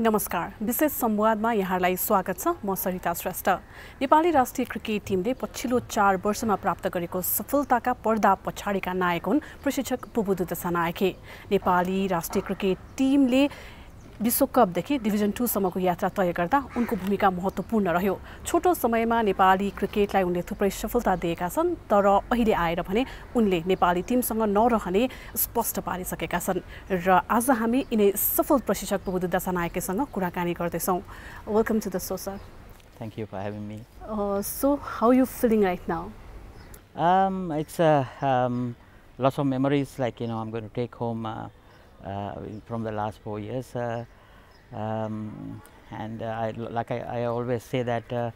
नमस्कार, विशेष संवादमा यहाँलाई स्वागत छ। म सरिता श्रेष्ठ। नेपाली राष्ट्रिय क्रिकेट टिमले पछिल्लो 4 वर्षमा प्राप्त गरेको सफलताका पर्दा पछाडिका नायक हुन् प्रशिक्षक पुबुदु दशानायके। नेपाली राष्ट्रिय क्रिकेट टिमले विश्वकपदेखि डिभिजन 2 सम्मको यात्रा तय गर्दा उनको भूमिका महत्त्वपूर्ण रह्यो। छोटो समयमा नेपाली क्रिकेटलाई उनले थुप्रै सफलता दिएका छन्, तर अहिले आएर भने उनले नेपाली टिमसँग नरहने स्पष्ट पारिसकेका छन् र आज हामी यिनै सफल प्रशिक्षक पुबुदु दशानायकेसँग कुराकानी गर्दैछौँ। Welcome to the show, sir. Thank you for having me. So how are you feeling right now? It's lots of memories, like I'm going to take home from the last 4 years, and I always say that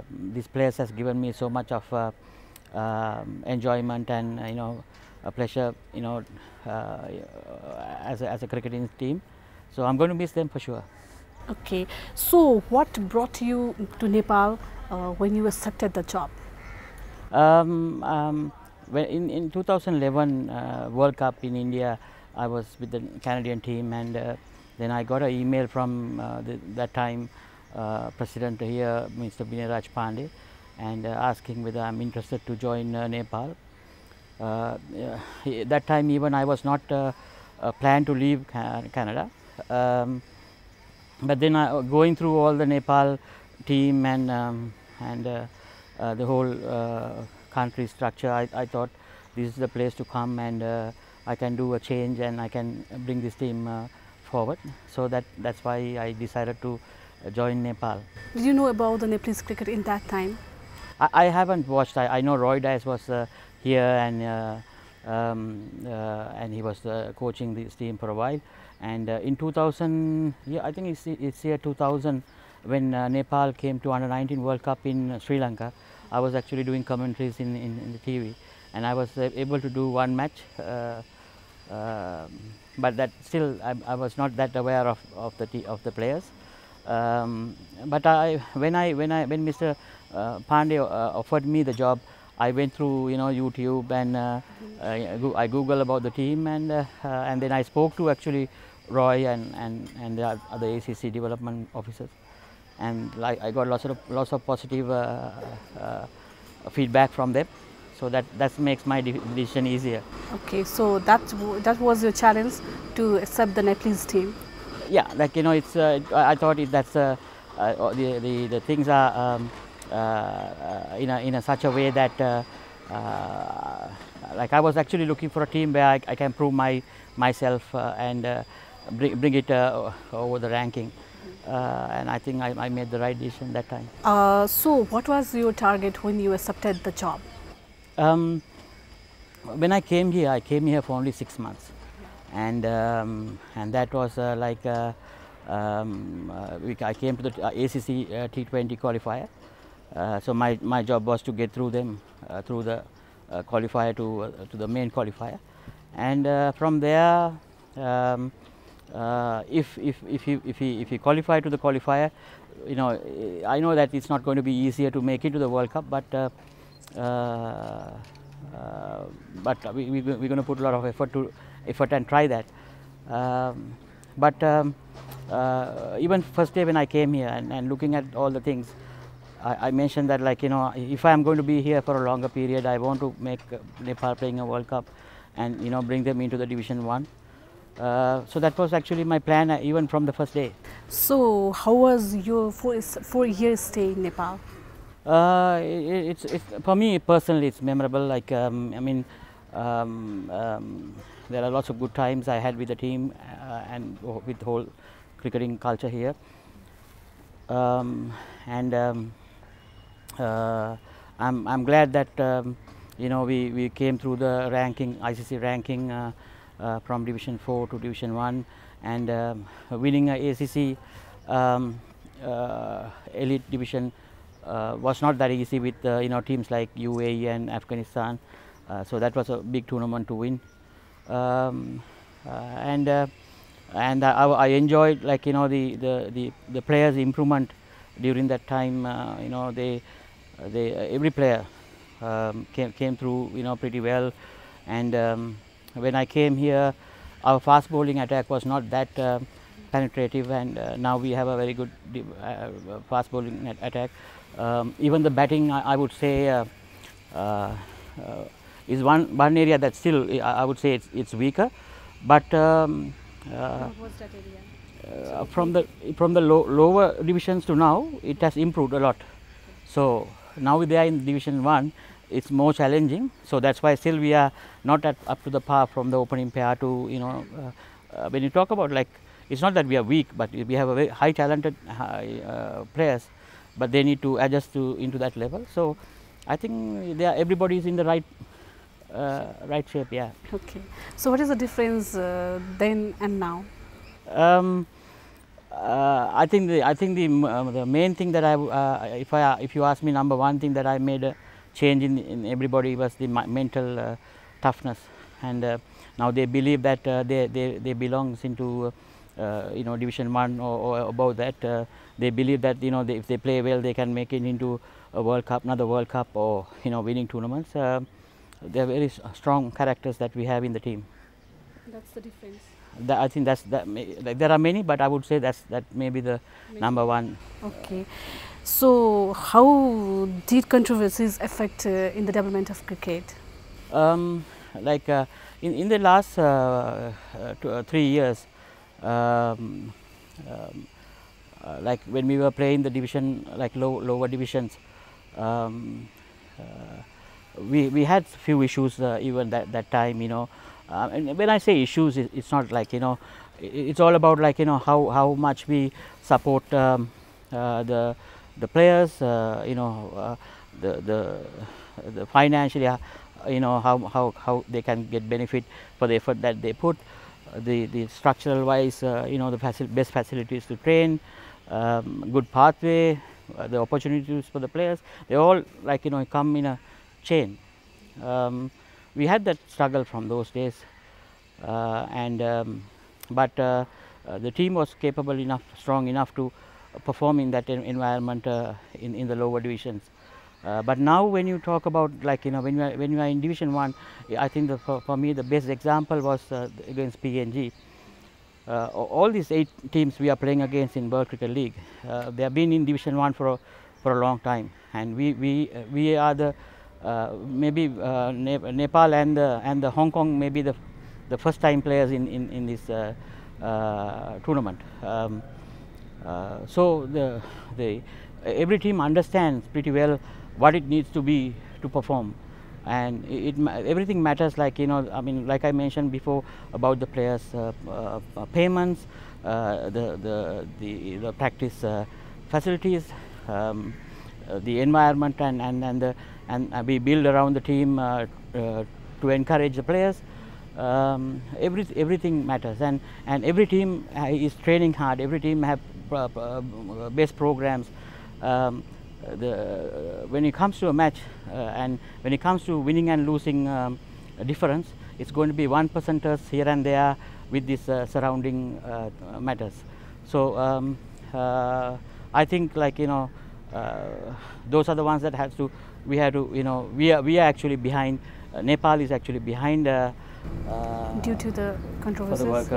this place has given me so much of enjoyment and a pleasure, as a cricketing team. So I'm going to miss them for sure. Okay, so what brought you to Nepal when you accepted the job? In 2011 World Cup in India, I was with the Canadian team, and then I got an email from that time president here, Mr. Bishesh Pandey, and asking whether I'm interested to join Nepal. That time even I was not planned to leave Canada, but then going through all the Nepal team and the whole country structure, I thought this is the place to come, and I can do a change and I can bring this team forward. So that's why I decided to join Nepal. Did you know about the Nepalese cricket in that time? I haven't watched. I know Roy Dice was here, and he was coaching this team for a while. And in 2000, yeah, I think it's year 2000, when Nepal came to Under-19 World Cup in Sri Lanka. I was actually doing commentaries in the TV, and I was able to do one match. But that still, I was not that aware of the players. But when Mr. Pandey offered me the job, I went through YouTube, and I Googled about the team, and then I spoke to actually Roy and the other ACC development officers, and I got lots of positive feedback from them. So that makes my decision easier. Okay, so that was your challenge to accept the Nepalese team. Yeah, like it's I thought that's the things are in a such a way that like I was actually looking for a team where I can prove myself and bring it over the ranking. And I think I made the right decision that time. So what was your target when you accepted the job? When I came here for only 6 months, and that was like I came to the ACC T20 qualifier. So my job was to get through them through the qualifier to the main qualifier, and from there, if you qualify to the qualifier, I know that it's not going to be easier to make it to the World Cup, but we're going to put a lot of effort and try that. Even first day when I came here and looking at all the things, I mentioned that, like, if I am going to be here for a longer period, I want to make Nepal playing a World Cup and bring them into the Division 1. So that was actually my plan even from the first day. So how was your 4-year stay in Nepal? It's for me personally, it's memorable. Like I mean, there are lots of good times I had with the team and with the whole cricketing culture here. I'm glad that we came through the ranking, ICC ranking, from Division 4 to Division 1, and winning a ACC elite division was not that easy with teams like UAE and Afghanistan. So that was a big tournament to win, and I enjoyed, like, the players' improvement during that time. Every player came through pretty well, and when I came here, our fast bowling attack was not that penetrative, and now we have a very good fast bowling attack. Even the batting, I would say, is one area that still I would say it's weaker, but What was that area? from the lower divisions to now, it has improved a lot. So now they are in Division 1, it's more challenging. So that's why still we are not up to the par from the opening pair to, you know, when you talk about, like, it's not that we are weak, but we have a very high talented players, but they need to adjust into that level. So I think everybody is in the right shape. Yeah. Okay. So what is the difference then and now? I think the main thing that if you ask me, number one thing that I made a change in everybody was the mental toughness, and now they believe that they belongs into you know, Division 1 or above that. They believe that, you know, if they play well, they can make it into a World Cup, another World Cup, or, you know, winning tournaments. They are very strong characters that we have in the team. That's the difference. I think there are many, but I would say that may be the number one. Okay. So how did controversies affect in the development of cricket? Like in the last 3 years, like when we were playing the division, like lower divisions, we had few issues even that time, you know. And when I say issues, it's not like, you know, it's all about, like, you know, how much we support the players, you know, the financially, you know, how they can get benefit for the effort that they put, the structural wise, you know, the best facilities to train, good pathway, the opportunities for the players, they all, like, you know, come in a chain. We had that struggle from those days, but the team was capable enough, strong enough to perform in that environment in the lower divisions. But now when you talk about, like, you know, when you are in Division 1, I think for me the best example was against PNG. All these 8 teams we are playing against in World Cricket League, they have been in Division 1 for a long time, and we are the maybe Nepal and the Hong Kong may be the first time players in this tournament. So every team understands pretty well what it needs to be to perform, and everything matters, like, you know, I mean, like I mentioned before about the players' payments, the practice facilities, the environment, and we build around the team to encourage the players. Everything matters, and every team is training hard. Every team have best programs. When it comes to a match, and when it comes to winning and losing difference, it's going to be 1%ers here and there with this surrounding matters. So I think, like, you know, those are the ones that we have to, you know, we are actually behind. Nepal is actually behind due to the controversies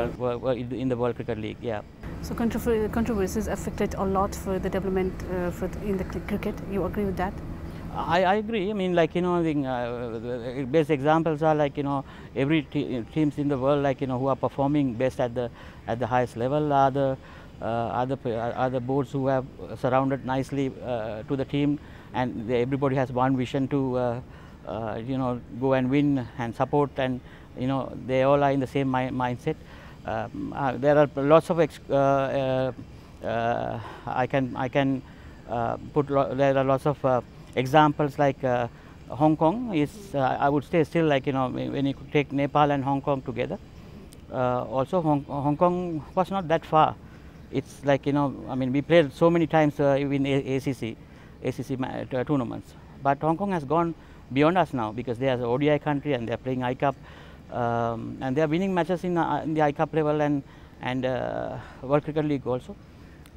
in the World Cricket League. Yeah. So controversies affected a lot for the development in the cricket. You agree with that? I agree. I mean, like, you know, the best examples are, like, you know, every teams in the world, like, you know, who are performing best at the highest level are the boards who have surrounded nicely to the team, and everybody has one vision to you know, go and win and support, and, you know, they all are in the same mindset. There are lots of I can put there are lots of examples, like Hong Kong is I would say still, like, you know, when you take Nepal and Hong Kong together, also Hong Kong was not that far. It's like, you know, I mean, we played so many times in ACC tournaments, but Hong Kong has gone beyond us now, because they are an ODI country and they are playing I-Cup, and they are winning matches in the I-Cup level and World Cricket League also.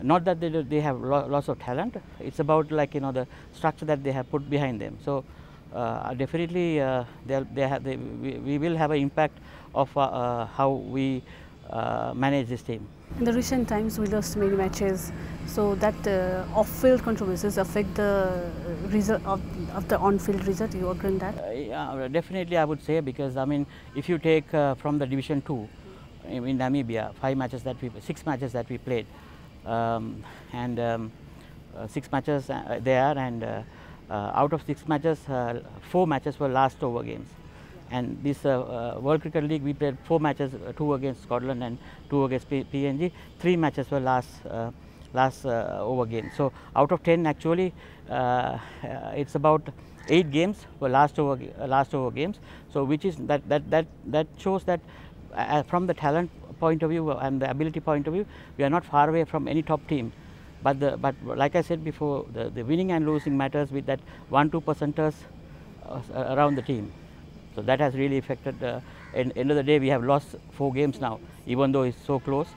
Not that they have lots of talent. It's about, like, you know, the structure that they have put behind them. So definitely we will have an impact of how we manage this team. In the recent times, we lost many matches, so that off-field controversies affect the result of the on-field result. You agree on that? Yeah, definitely I would say, because I mean, if you take from the Division 2 in Namibia, 6 matches that we played, and 6 matches there, and out of 6 matches, 4 matches were last over games. And this World Cricket League, we played 4 matches, 2 against Scotland and 2 against PNG. 3 matches were last over games. So out of 10, actually, it's about 8 games were last over games. So which is that shows that from the talent point of view and the ability point of view, we are not far away from any top team. But like I said before, the winning and losing matters with that 1-2%ers around the team. So that has really affected. End of the day, we have lost 4 games now, even though it's so close.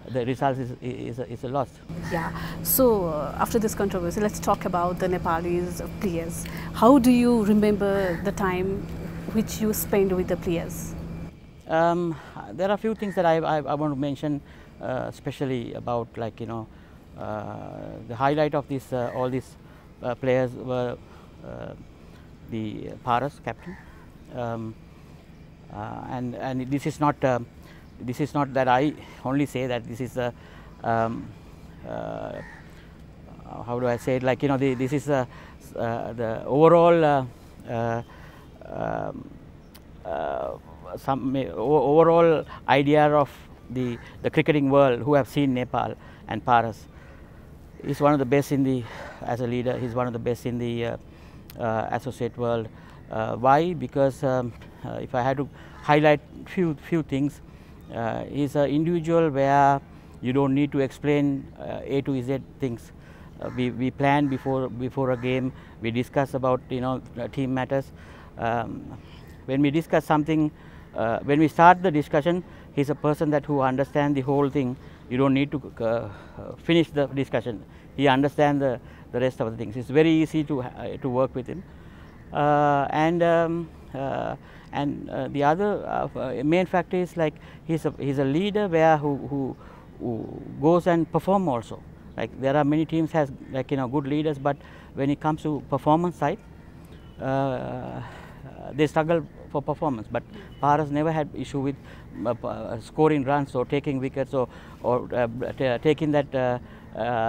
The result is a loss. Yeah. So after this controversy, let's talk about the Nepalese players. How do you remember the time which you spent with the players? There are a few things that I want to mention, especially about, like, you know, the highlight of this all these players were the Paras captain. And this is not that I only say that. This is how do I say it, like, you know, this is the overall overall idea of the cricketing world who have seen Nepal. And Paras is one of the best in the, as a leader, he's one of the best in the associate world. Why? Because if I had to highlight few things, he's an individual where you don't need to explain A to Z things. We plan before a game. We discuss about, you know, team matters. When we discuss something, when we start the discussion, he's a person that who understands the whole thing. You don't need to finish the discussion. He understands the rest of the things. It's very easy to work with him. And the other main factor is, like, he's a leader where who goes and perform also. Like, there are many teams has, like, you know, good leaders, but when it comes to performance side, they struggle for performance. But Paras never had issue with scoring runs or taking wickets or taking that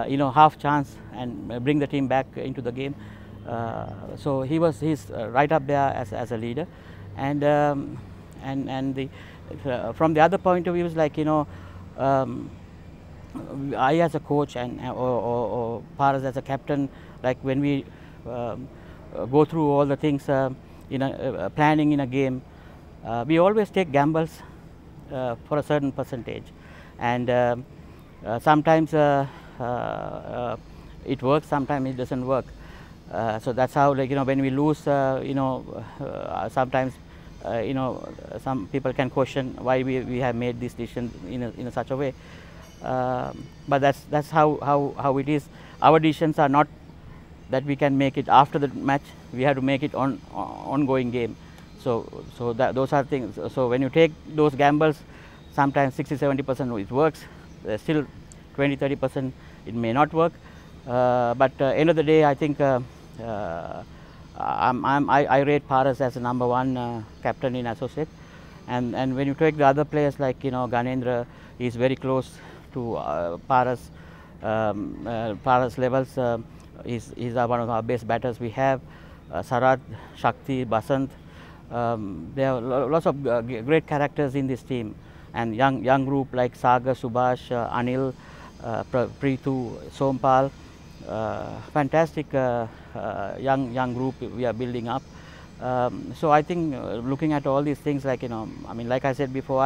you know, half chance and bring the team back into the game. So he's right up there as a leader. And from the other point of view is, like, you know, I as a coach and or Paras as a captain, like, when we go through all the things in planning in a game, we always take gambles for a certain percentage, and sometimes it works, sometimes it doesn't work. So that's how, like, you know, when we lose, you know, sometimes you know, some people can question why we have made this decision in such a way. But that's how it is. Our decisions are not that we can make it after the match. We have to make it on ongoing game. So those are things. So when you take those gambles, sometimes 60-70% it works. Still 20-30% it may not work. But end of the day, I think I rate Paras as a #1 captain in associate. And when you take the other players, like, you know, Ganendra is very close to Paras levels. He's one of our best batters we have. Sarat, Shakti, Basant. There are lots of great characters in this team, and young group like Sagar, Subhash, Anil, Preethu, Sompal. Fantastic young group we are building up. So I think looking at all these things, like, you know, I mean, like I said before,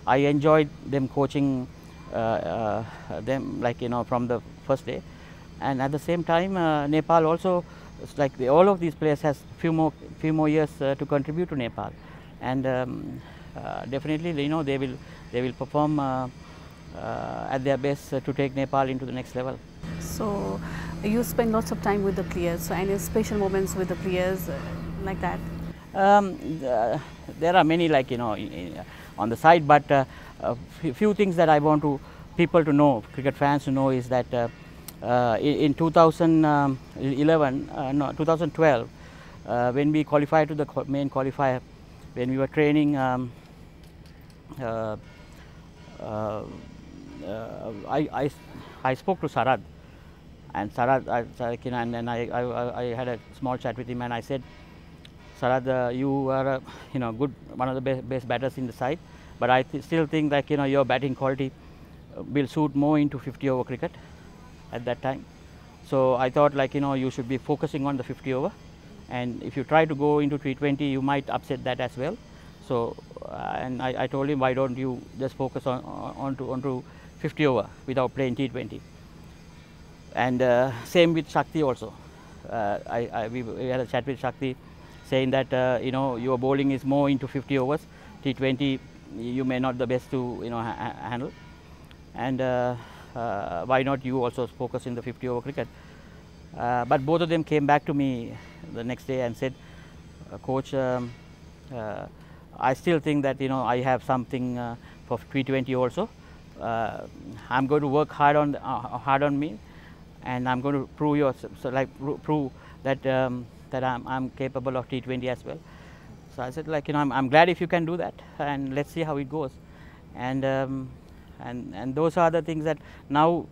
I enjoyed them coaching them, like, you know, from the first day. And at the same time, Nepal also, it's like all of these players has few more years to contribute to Nepal, and definitely, you know, they will perform at their best to take Nepal into the next level. So you spend lots of time with the players. So any special moments with the players like that? There are many, like, on the side, but few things that I want to people to know, cricket fans to know, is that in 2011, no, 2012, when we qualified to the main qualifier, when we were training, I spoke to Sarad, and Sarad, and I had a small chat with him, and I said, Sarad, you are good, one of the best batters in the side, but I still think that your batting quality will suit more into 50-over cricket at that time. So I thought, like, you should be focusing on the 50-over, and if you try to go into T20, you might upset that as well. So and I told him, why don't you just focus onto 50-over without playing T20. And same with Shakti also. We had a chat with Shakti, saying that your bowling is more into 50 overs. T20 you may not the best to handle, and why not you also focus in the 50-over cricket. But both of them came back to me the next day and said, Coach, I still think that I have something for T20 also. I'm going to work hard on me, and I'm going to prove prove that that I'm capable of T20 as well. So I said, like, I'm glad if you can do that, and let's see how it goes. And those are the things that now,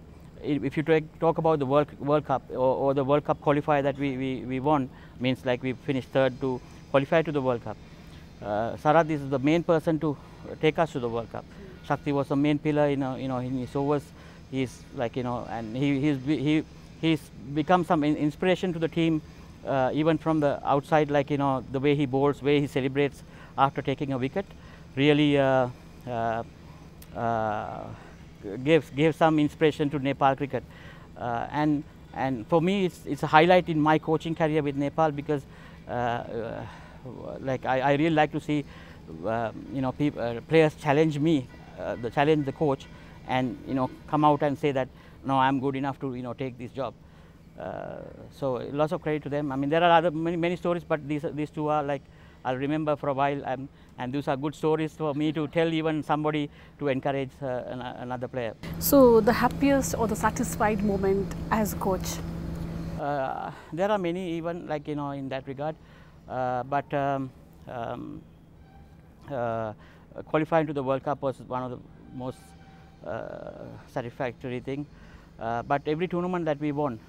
if you talk about the World Cup or the World Cup qualifier that we won, means like we finished third to qualify to the World Cup. Sarad is the main person to take us to the World Cup. Shakti was the main pillar in his overs. He's like, and he's become some inspiration to the team, even from the outside, like, the way he bowls, way he celebrates after taking a wicket, really gave some inspiration to Nepal cricket. And for me, it's a highlight in my coaching career with Nepal, because like, I really like to see players challenge me, challenge the coach, and come out and say that, no, I'm good enough to take this job. So lots of credit to them. I mean, there are many stories, but these two are, like, I'll remember for a while, and these are good stories for me to tell even somebody to encourage another player. So the happiest or the satisfied moment as a coach? There are many, even, like, in that regard, but qualifying to the World Cup was one of the most satisfactory thing. But every tournament that we won,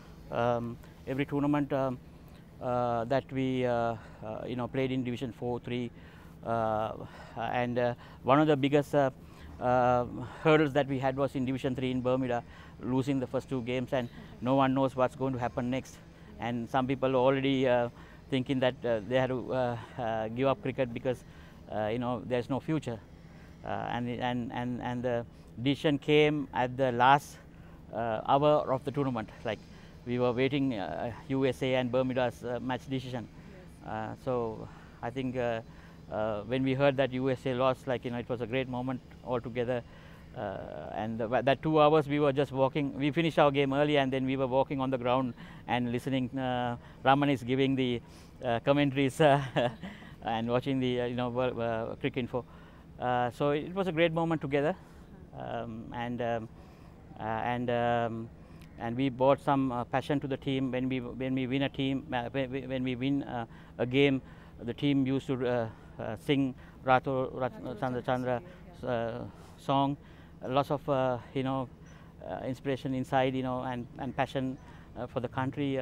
every tournament that we played in Division 4, 3, and one of the biggest hurdles that we had was in Division 3 in Bermuda, losing the first 2 games, and no one knows what's going to happen next. And some people are already thinking that they had to give up cricket because there's no future. And the decision came at the last hour of the tournament. Like, we were waiting USA and Bermuda's match decision. So I think when we heard that USA lost, like, it was a great moment altogether. And that 2 hours we were just walking. We finished our game early, and then we were walking on the ground and listening. Raman is giving the commentaries and watching the cricket info. So it was a great moment together, and we brought some passion to the team. When we win a team, when we win a game, the team used to sing Rato Chandra Chandra song. Lots of inspiration inside, and passion for the country.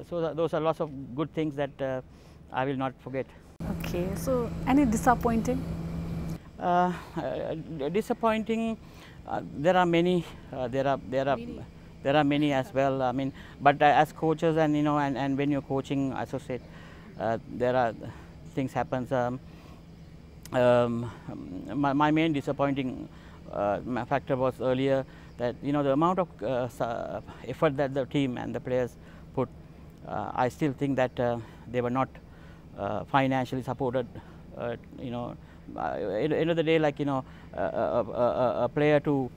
So those are lots of good things that I will not forget. Okay, so any disappointing? Disappointing. There are many. There are many as well. I mean, but as coaches, and and when you're coaching associate, there are things happens. My main disappointing factor was earlier that the amount of effort that the team and the players put. I still think that they were not financially supported. End of the day, like, a player to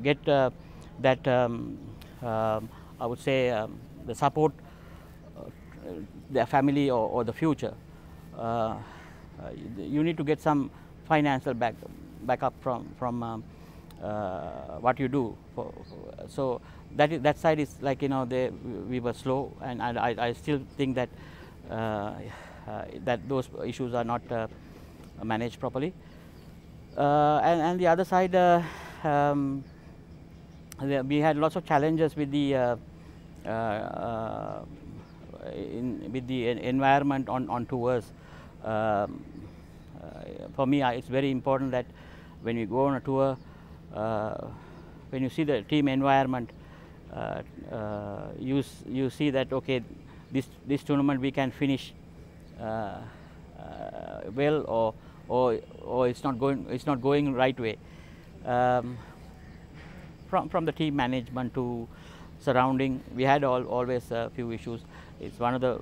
get that I would say the support their family or the future. You need to get some financial backup from what you do. So that side is like, you know, we were slow, and I still think that that those issues are not managed properly. And the other side, we had lots of challenges with the environment on tours. For me, it's very important that when you go on a tour, when you see the team environment, you see that, okay, this tournament we can finish well, or it's not going right way. From the team management to surrounding, we had always a few issues. It's one of the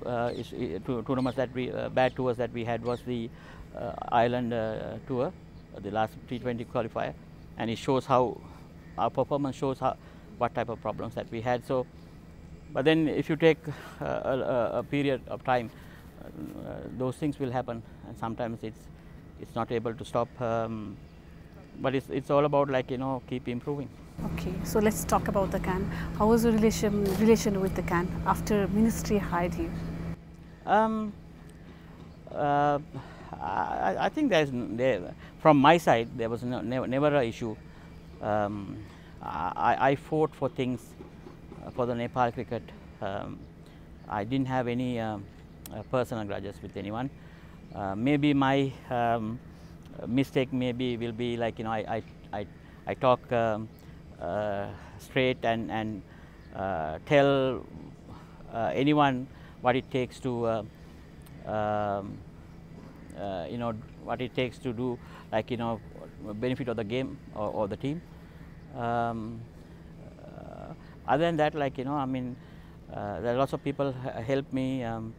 tournaments that bad tours that we had was the Ireland tour, the last T20 qualifier, and it shows how our performance shows what type of problems that we had. So, but then if you take a period of time, those things will happen, and sometimes it's not able to stop. But it's all about, like, you know, keep improving. Okay, so let's talk about the CAN. How was your relation with the CAN after Ministry hired you? I think from my side there was never an issue. I fought for things for the Nepal cricket. I didn't have any personal grudges with anyone. Maybe my mistake maybe will be, like, you know, I talk straight and tell anyone what it takes to you know, what it takes to do, like, you know, benefit of the game or the team. Other than that, like, you know, I mean, there are lots of people help me, you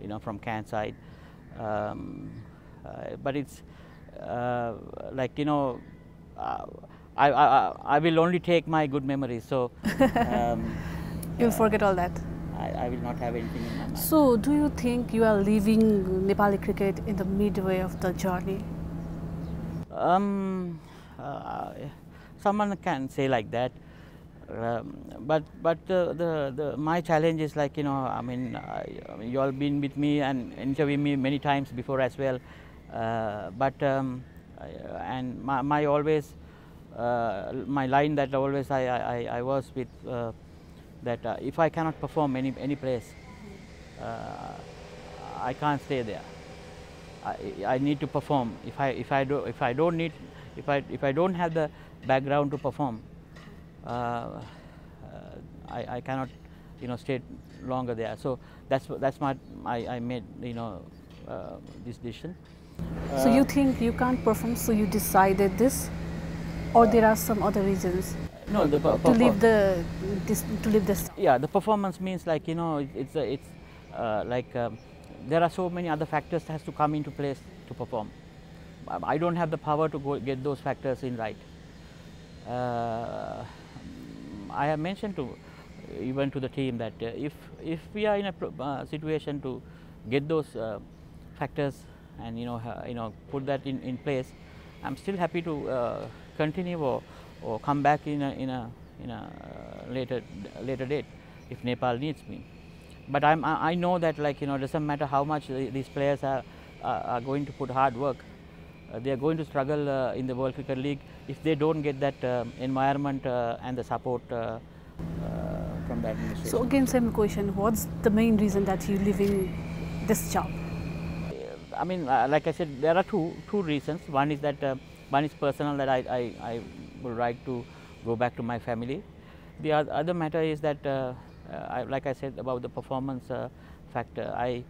know, from CAN side, but it's like, you know, I will only take my good memories, so You'll forget all that. I will not have anything in my mind. So, do you think you are leaving Nepali cricket in the midway of the journey? Someone can say like that, but my challenge is, like, you know, I mean, you all been with me and interviewed me many times before as well, but and my always my line that always I was with, that if I cannot perform any place, I can't stay there. I need to perform. If I don't have the background to perform, I cannot, you know, stay longer there. So that's my I made, you know, this decision. So you think you can't perform, so you decided this, or there are some other reasons? No, to leave this. Yeah, the performance means, like, you know, it's like there are so many other factors that has to come into place to perform. I don't have the power to get those factors in right. I have mentioned even to the team that if we are in a situation to get those factors and, you know, put that in place, I'm still happy to continue or come back in a later date if Nepal needs me. But I know that, like, you know, it doesn't matter how much these players are going to put hard work. They are going to struggle in the World Cricket League if they don't get that environment and the support from the administration. So again, same question. What's the main reason that you're leaving this job? I mean, like I said, there are two reasons. One is that one is personal, that I would like to go back to my family. The other matter is that, like I said about the performance factor,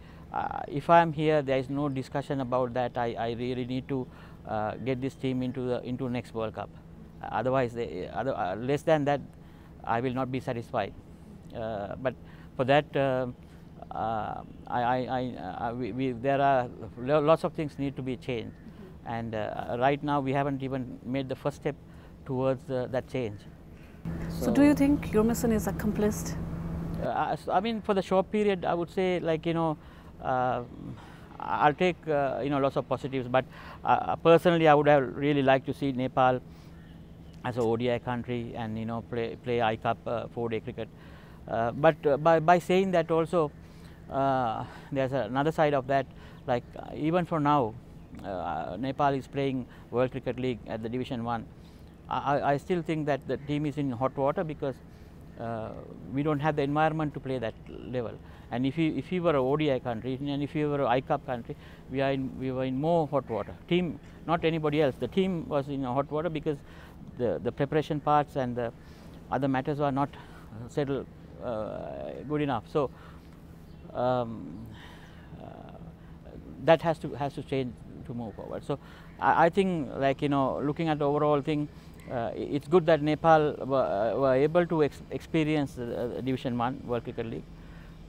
if I am here, there is no discussion about that. I really need to get this team into next World Cup. Otherwise, less than that, I will not be satisfied. But for that, there are lots of things need to be changed, and right now we haven't even made the first step towards that change. So do you think your mission is accomplished? I mean, for the short period, I would say, like, I'll take lots of positives, but personally, I would have really liked to see Nepal as a ODI country and play I-Cup 4-day cricket. But by saying that also, there's another side of that. Like even for now, Nepal is playing World Cricket League at the Division 1. I still think that the team is in hot water because we don't have the environment to play that level. And if we were an ODI country and if we were an I-Cup country, we were in more hot water. Team, not anybody else. The team was in hot water because the preparation parts and the other matters were not settled good enough. So that has to change to move forward. So I think, like, looking at the overall thing, it's good that Nepal were able to experience the Division 1 World Cricket League,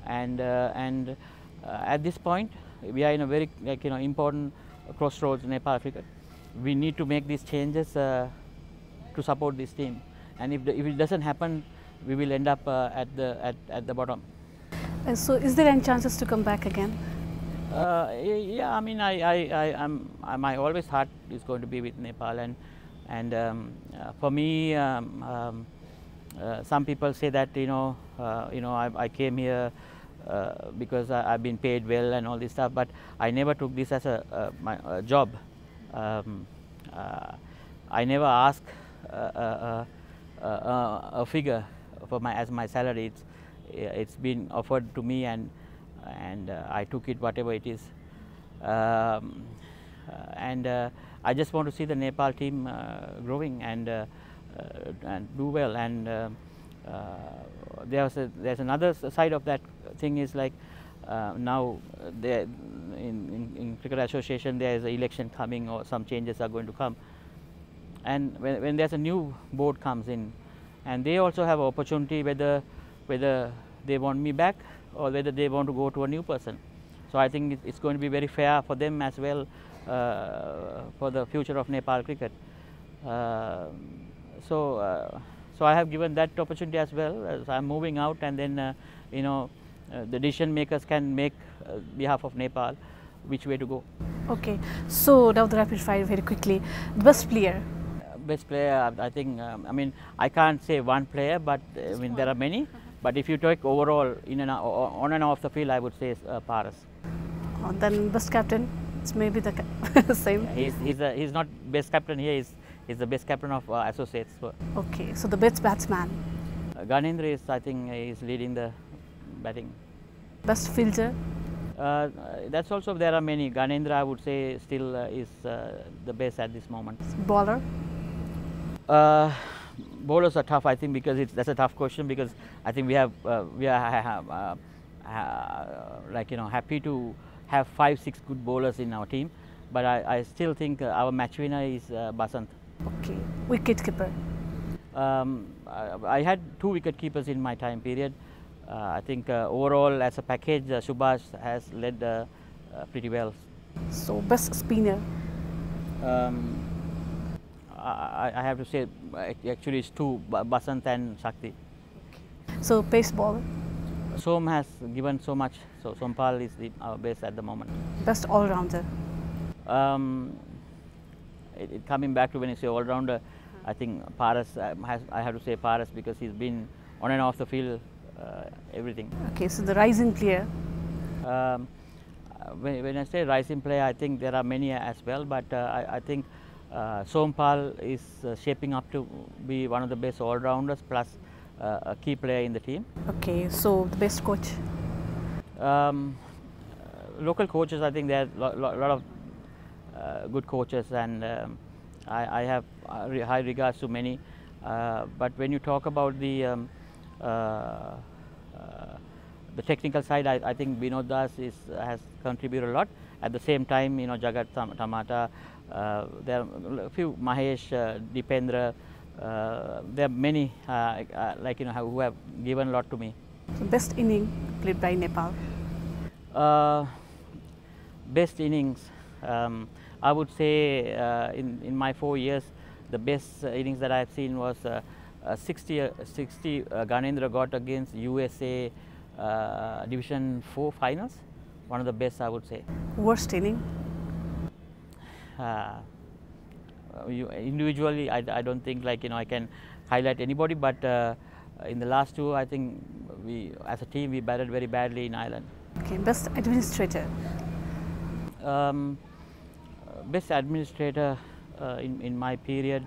and at this point we are in a very important crossroads in Nepal cricket. We need to make these changes to support this team, and if it doesn't happen, we will end up at the bottom. So, is there any chances to come back again? Yeah, I mean, my always heart is going to be with Nepal, and for me, some people say that I came here because I've been paid well and all this stuff, but I never took this as my job. I never asked a figure for as my salary. It's been offered to me, and I took it, whatever it is. And I just want to see the Nepal team growing and do well. And there's another side of that thing is like now in Cricket Association there is an election coming, or some changes are going to come. And when there's a new board comes in, and they also have an opportunity whether they want me back or whether they want to go to a new person. So I think it's going to be very fair for them as well for the future of Nepal cricket. So I have given that opportunity as well. As I'm moving out, and then the decision makers can make behalf of Nepal which way to go. Okay, so now the rapid fire very quickly. The best player. Best player, I think. I mean, I can't say one player, but I mean there are many. But if you take overall on and off the field, I would say Paras. Then best captain, it's maybe the same. Yeah, he's not best captain here. He's the best captain of associates. So. Okay, so the best batsman. Ganendra is, I think, is leading the batting. Best fielder. That's also, there are many. Ganendra, I would say, still is the best at this moment. Bowler. Bowlers are tough, I think, because that's a tough question, because I think we are happy to have 5-6 good bowlers in our team, but I still think our match winner is Basant. Okay, wicket keeper. I had 2 wicket keepers in my time period. I think overall as a package, Subhash has led pretty well. So best spinner. I have to say, actually it's 2, Basant and Shakti. Okay. So pace bowler. Som has given so much, so Sompal is our best at the moment. Best all-rounder. Coming back to when you say all-rounder, I think Paras, I have to say Paras, because he's been on and off the field, everything. Okay, so the rising player. When I say rising player, I think there are many as well, but I think Sompal is shaping up to be one of the best all-rounders, plus a key player in the team. Okay, so the best coach? Local coaches, I think there are a lot of good coaches, and I have high regards to many. But when you talk about the technical side, I think Binod Das has contributed a lot. At the same time, Jagat Tamata, there are a few, Mahesh, Dipendra, there are many who have given a lot to me. So best inning played by Nepal? Best innings, I would say in my 4 years, the best innings that I have seen was 60 Ghanendra got against USA Division 4 finals. One of the best, I would say. Worst inning? Individually, I don't think like I can highlight anybody, but in the last two, I think we as a team we battled very badly in Ireland. Okay, best administrator. Best administrator in my period.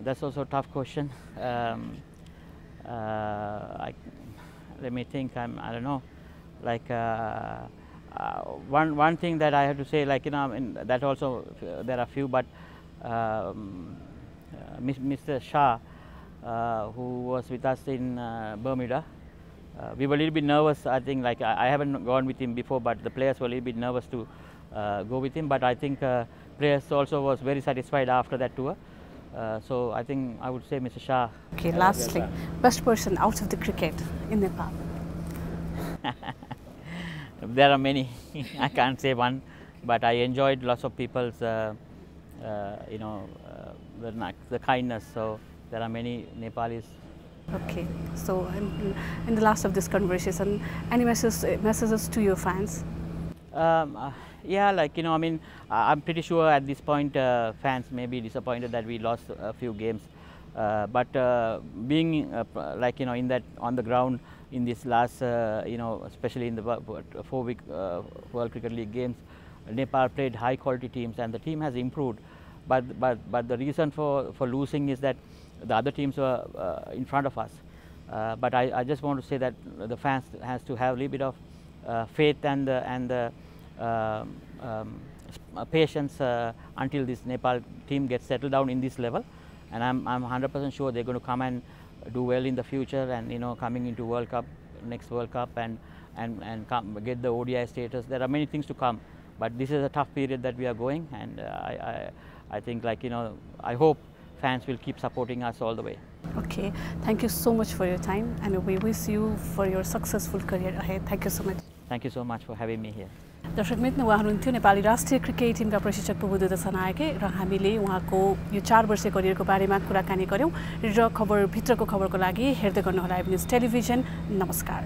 That's also a tough question. Let me think. I don't know. Like one thing that I have to say, like that also there are few, but Mr. Shah, who was with us in Bermuda, we were a little bit nervous. I think like I haven't gone with him before, but the players were a little bit nervous to go with him. But I think players also was very satisfied after that tour. So I think I would say Mr. Shah. Okay, lastly, best person out of the cricket in Nepal. There are many. I can't say one, but I enjoyed lots of people's, the kindness. So there are many Nepalis. Okay. So in the last of this conversation, any messages to your fans? Yeah, like I mean, I'm pretty sure at this point fans may be disappointed that we lost a few games, but being like in that on the ground in this last especially in the 4-week World Cricket League games, Nepal played high quality teams and the team has improved, but the reason for losing is that the other teams were in front of us. But I just want to say that the fans has to have a little bit of faith and patience until this Nepal team gets settled down in this level, and I'm 100% sure they're going to come and do well in the future, and coming into World Cup, next World Cup, and get the ODI status. There are many things to come, but this is a tough period that we are going, and I think like I hope fans will keep supporting us all the way. Okay, thank you so much for your time, and we wish you for your successful career ahead. Thank you so much. Thank you so much for having me here. दर्शक मित्र उहाँ हुनुहुन्थ्यो नेपाली राष्ट्रिय cricket टिमका प्रशिक्षक पुबुदु दशनायके र हामीले उहाँको यो 4 वर्षे करियरको बारेमा कुराकानी गर्यौं र भित्रको खबरको लागि हेर्दै गर्नुहोला न्यूज टेलिभिजन। नमस्कार।